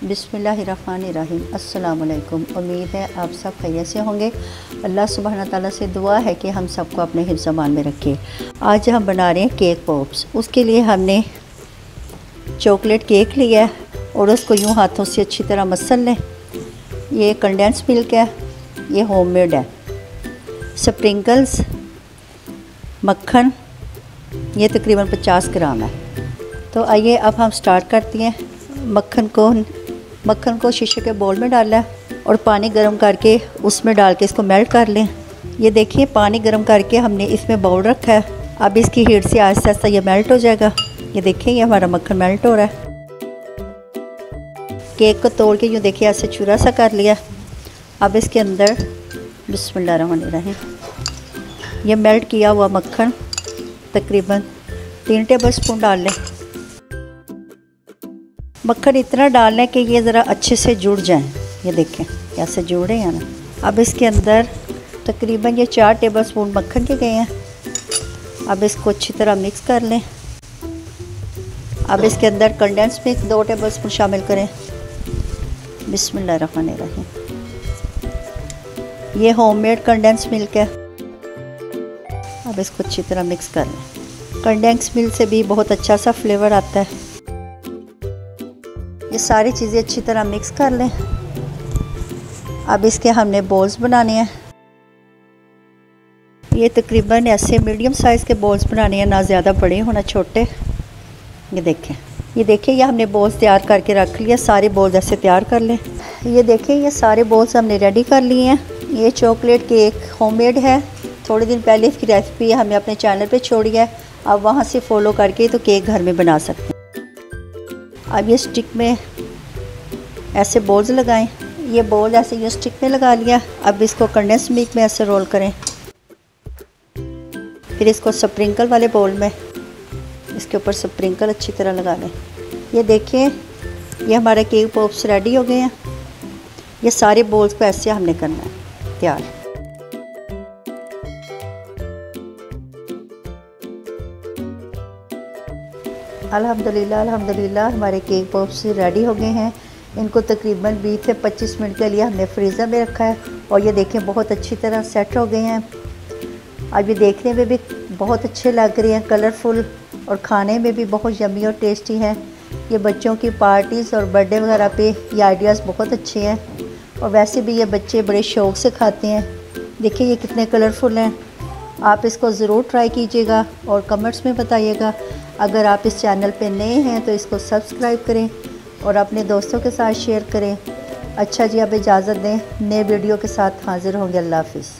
बिस्मिल्लाहिर्रहमानिर्रहीम। अस्सलाम वालेकुम। उम्मीद है आप सब खैरियत से होंगे। अल्लाह सुब्हाना ताला से दुआ है कि हम सबको अपने हिफ्ज़ ज़मान में रखे। आज हम बना रहे हैं केक पॉप्स। उसके लिए हमने चॉकलेट केक लिया है और उसको यूँ हाथों से अच्छी तरह मसल लें। ये कंडेंस मिल्क है, ये होममेड है। स्प्रिंकल्स, मक्खन, ये तकरीबन 50 ग्राम है। तो आइए अब हम स्टार्ट करते हैं। मक्खन को शीशे के बोल में डाला है और पानी गर्म करके उसमें डाल के इसको मेल्ट कर लें। ये देखिए पानी गर्म करके हमने इसमें बाउल रखा है। अब इसकी हीट से आहिस्ता आहिस्ता ये मेल्ट हो जाएगा। ये देखिए ये हमारा मक्खन मेल्ट हो रहा है। केक को तोड़ के यूँ देखिए ऐसे चूरा सा कर लिया। अब इसके अंदर बिस्मिल्लाहिर्रहमानिर्रहीम ये मेल्ट किया हुआ मक्खन तकरीबन 3 टेबलस्पून डाल लें। मक्खन इतना डालना है कि ये ज़रा अच्छे से जुड़ जाएं। ये देखें कैसे जुड़े हैं ना। अब इसके अंदर तकरीबन ये 4 टेबलस्पून मक्खन के गए हैं। अब इसको अच्छी तरह मिक्स कर लें। अब इसके अंदर कंडेंस मिल्क 2 टेबलस्पून शामिल करें। बिस्मिल्लाहिर्रहमानिर्रहीम ये होममेड कंडेंस मिल्क है। अब इसको अच्छी तरह मिक्स कर लें। कंडेंस मिल्क से भी बहुत अच्छा सा फ्लेवर आता है। ये सारी चीज़ें अच्छी तरह मिक्स कर लें। अब इसके हमने बॉल्स बनाने हैं। ये तकरीबन ऐसे मीडियम साइज़ के बॉल्स बनाने हैं, ना ज़्यादा बड़े हो ना छोटे। ये देखें ये हमने बॉल्स तैयार करके रख लिया। सारे बॉल्स ऐसे तैयार कर लें। ये देखें ये सारे बॉल्स हमने रेडी कर लिए हैं। ये चॉकलेट केक होममेड है। थोड़े दिन पहले इसकी रेसिपी हमने अपने चैनल पे छोड़ी है। अब वहाँ से फॉलो करके तो केक घर में बना सकते हैं। अब ये स्टिक में ऐसे बॉल्स लगाएं। ये बॉल ऐसे ये स्टिक में लगा लिया। अब इसको कंडेंस मिल्क में ऐसे रोल करें। फिर इसको स्प्रिंकल वाले बॉल में इसके ऊपर स्प्रिंकल अच्छी तरह लगा लें। ये देखें ये हमारे केक पॉप्स रेडी हो गए हैं। ये सारे बॉल्स को ऐसे हमने करना है तैयार। अल्हम्दुलिल्लाह हमारे केक पॉप्स रेडी हो गए हैं। इनको तकरीबन 20 से 25 मिनट के लिए हमने फ्रीज़र में रखा है और ये देखें बहुत अच्छी तरह सेट हो गए हैं। अब ये देखने में भी बहुत अच्छे लग रहे हैं, कलरफुल, और खाने में भी बहुत यम्मी और टेस्टी हैं। ये बच्चों की पार्टीज़ और बर्थडे वगैरह पे ये आइडियाज़ बहुत अच्छे हैं और वैसे भी ये बच्चे बड़े शौक़ से खाते हैं। देखिए ये कितने कलरफुल हैं। आप इसको ज़रूर ट्राई कीजिएगा और कमेंट्स में बताइएगा। अगर आप इस चैनल पे नए हैं तो इसको सब्सक्राइब करें और अपने दोस्तों के साथ शेयर करें। अच्छा जी अब इजाज़त दें, नए वीडियो के साथ हाज़िर होंगे। अल्लाह हाफ़िज़।